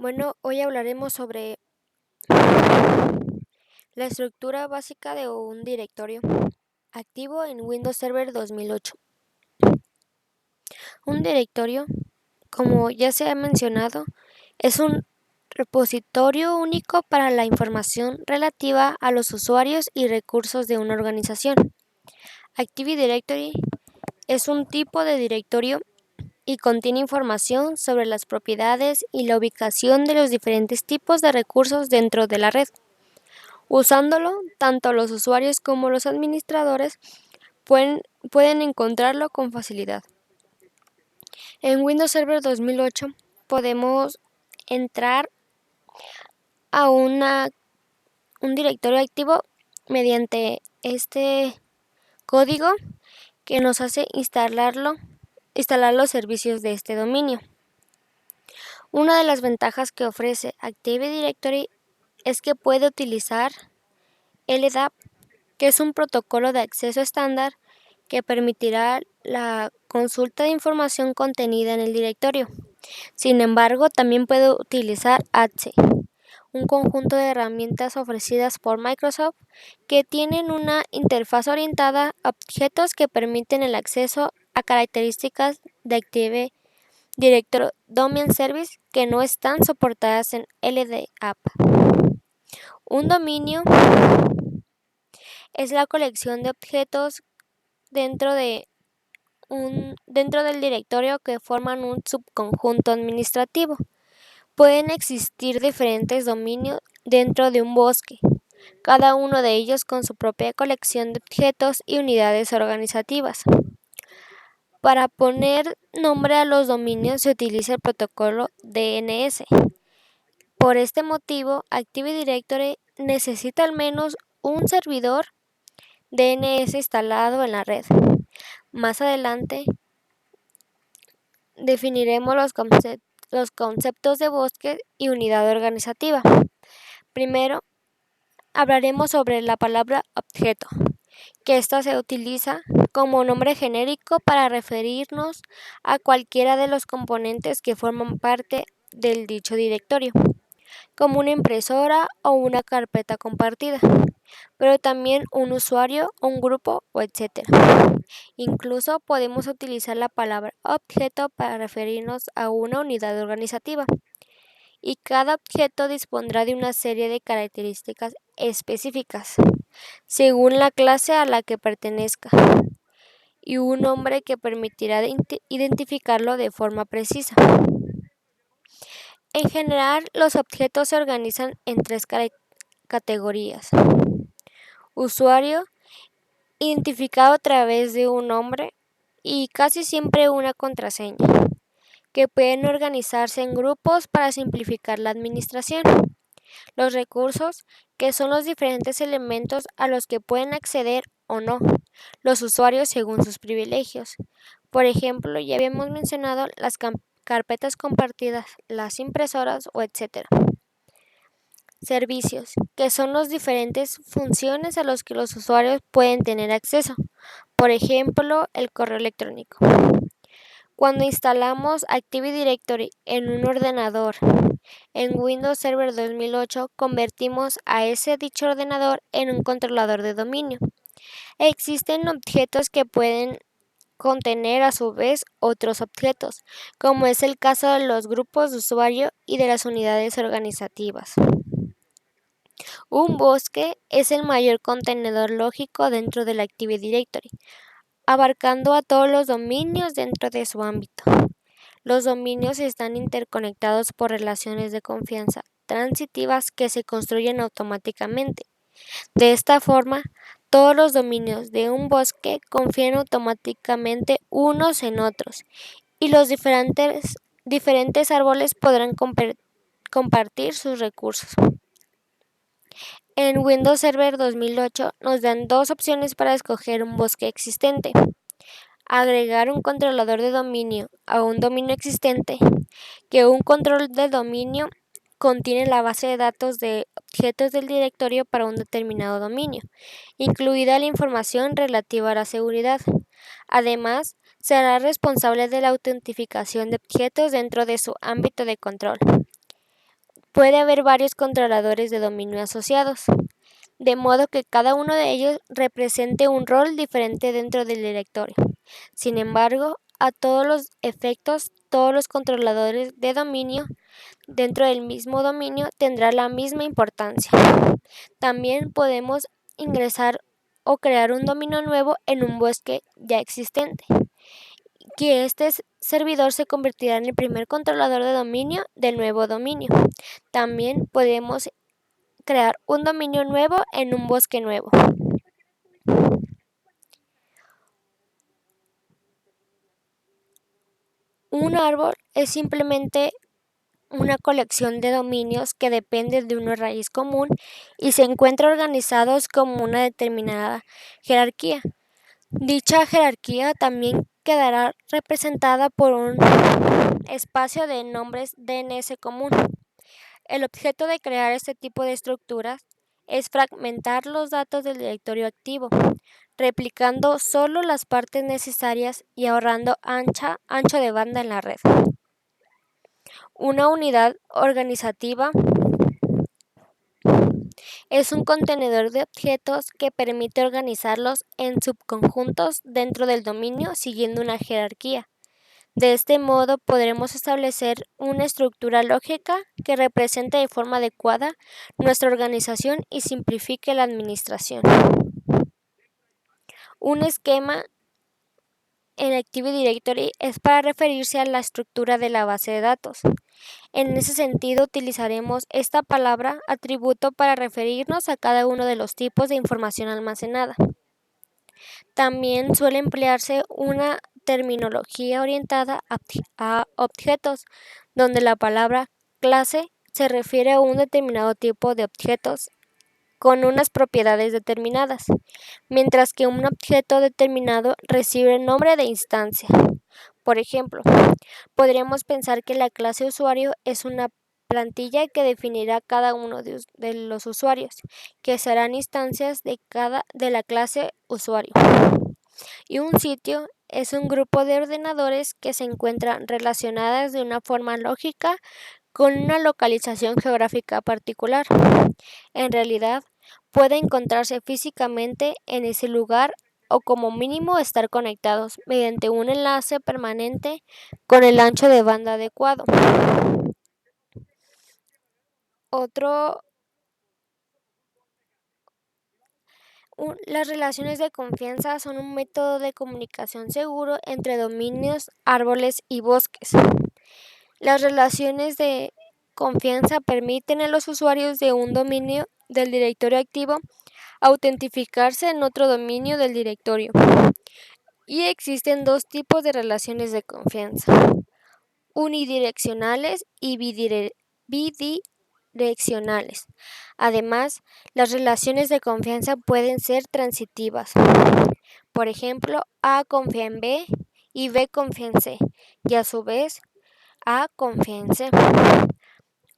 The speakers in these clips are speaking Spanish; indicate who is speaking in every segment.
Speaker 1: Bueno, hoy hablaremos sobre la estructura básica de un directorio activo en Windows Server 2008. Un directorio, como ya se ha mencionado, es un repositorio único para la información relativa a los usuarios y recursos de una organización. Active Directory es un tipo de directorio y contiene información sobre las propiedades y la ubicación de los diferentes tipos de recursos dentro de la red. Usándolo, tanto los usuarios como los administradores pueden encontrarlo con facilidad. En Windows Server 2008 podemos entrar a un directorio activo mediante este código que nos hace instalar los servicios de este dominio. Una de las ventajas que ofrece Active Directory es que puede utilizar LDAP, que es un protocolo de acceso estándar que permitirá la consulta de información contenida en el directorio. Sin embargo, también puede utilizar ATSE, un conjunto de herramientas ofrecidas por Microsoft que tienen una interfaz orientada a objetos que permiten el acceso a características de Active Directory Domain Service que no están soportadas en LDAP. Un dominio es la colección de objetos dentro del directorio que forman un subconjunto administrativo. Pueden existir diferentes dominios dentro de un bosque, cada uno de ellos con su propia colección de objetos y unidades organizativas. Para poner nombre a los dominios se utiliza el protocolo DNS. Por este motivo, Active Directory necesita al menos un servidor DNS instalado en la red. Más adelante definiremos los conceptos de bosque y unidad organizativa. Primero, hablaremos sobre la palabra objeto, que ésta se utiliza como nombre genérico para referirnos a cualquiera de los componentes que forman parte del dicho directorio, como una impresora o una carpeta compartida, pero también un usuario, un grupo o etc. Incluso podemos utilizar la palabra objeto para referirnos a una unidad organizativa, y cada objeto dispondrá de una serie de características específicas, según la clase a la que pertenezca, y un nombre que permitirá identificarlo de forma precisa. En general, los objetos se organizan en tres categorías: usuario, identificado a través de un nombre y casi siempre una contraseña, que pueden organizarse en grupos para simplificar la administración. Los recursos, que son los diferentes elementos a los que pueden acceder o no los usuarios según sus privilegios. Por ejemplo, ya habíamos mencionado las carpetas compartidas, las impresoras o etc. Servicios, que son las diferentes funciones a los que los usuarios pueden tener acceso. Por ejemplo, el correo electrónico. Cuando instalamos Active Directory en un ordenador en Windows Server 2008, convertimos a dicho ordenador en un controlador de dominio. Existen objetos que pueden contener a su vez otros objetos, como es el caso de los grupos de usuario y de las unidades organizativas. Un bosque es el mayor contenedor lógico dentro del Active Directory, abarcando a todos los dominios dentro de su ámbito. Los dominios están interconectados por relaciones de confianza transitivas que se construyen automáticamente. De esta forma, todos los dominios de un bosque confían automáticamente unos en otros, y los diferentes árboles podrán compartir sus recursos. En Windows Server 2008 nos dan dos opciones para escoger un bosque existente: agregar un controlador de dominio a un dominio existente, que un control de dominio contiene la base de datos de objetos del directorio para un determinado dominio, incluida la información relativa a la seguridad. Además, será responsable de la autentificación de objetos dentro de su ámbito de control. puede haber varios controladores de dominio asociados, de modo que cada uno de ellos represente un rol diferente dentro del directorio. Sin embargo, a todos los efectos, todos los controladores de dominio dentro del mismo dominio tendrán la misma importancia. También podemos ingresar o crear un dominio nuevo en un bosque ya existente, que este servidor se convertirá en el primer controlador de dominio del nuevo dominio. También podemos crear un dominio nuevo en un bosque nuevo. Un árbol es simplemente una colección de dominios que dependen de una raíz común y se encuentran organizados como una determinada jerarquía. Dicha jerarquía también quedará representada por un espacio de nombres DNS común. El objeto de crear este tipo de estructuras es fragmentar los datos del directorio activo, replicando solo las partes necesarias y ahorrando ancho de banda en la red. Una unidad organizativa es un contenedor de objetos que permite organizarlos en subconjuntos dentro del dominio siguiendo una jerarquía. De este modo podremos establecer una estructura lógica que represente de forma adecuada nuestra organización y simplifique la administración. Un esquema en Active Directory es para referirse a la estructura de la base de datos. En ese sentido, utilizaremos esta palabra atributo para referirnos a cada uno de los tipos de información almacenada. También suele emplearse una terminología orientada a objetos, donde la palabra clase se refiere a un determinado tipo de objetos con unas propiedades determinadas, mientras que un objeto determinado recibe el nombre de instancia. Por ejemplo, podríamos pensar que la clase usuario es una plantilla que definirá cada uno de los usuarios, que serán instancias de la clase usuario. Y un sitio es un grupo de ordenadores que se encuentran relacionadas de una forma lógica con una localización geográfica particular. En realidad, puede encontrarse físicamente en ese lugar o como mínimo estar conectados mediante un enlace permanente con el ancho de banda adecuado. Las relaciones de confianza son un método de comunicación seguro entre dominios, árboles y bosques. Las relaciones de confianza permiten a los usuarios de un dominio del directorio activo autentificarse en otro dominio del directorio. Y existen dos tipos de relaciones de confianza: unidireccionales y bidireccionales. Además, las relaciones de confianza pueden ser transitivas. Por ejemplo, A confía en B y B confía en C, y a su vez, A confía en C.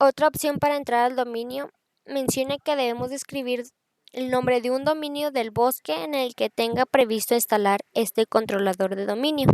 Speaker 1: Otra opción para entrar al dominio menciona que debemos escribir el nombre de un dominio del bosque en el que tenga previsto instalar este controlador de dominio.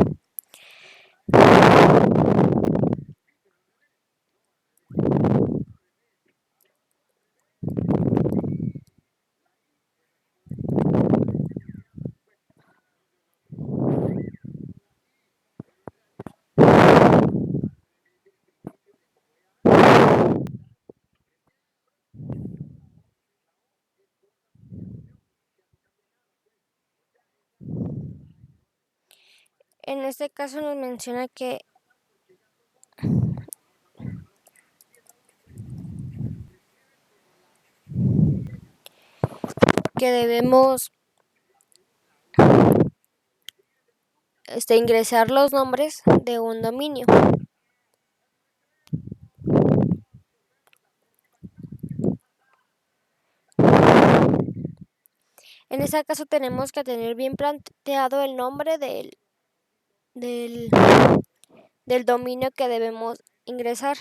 Speaker 1: En este caso nos menciona que debemos ingresar los nombres de un dominio. En este caso tenemos que tener bien planteado el nombre del dominio que debemos ingresar.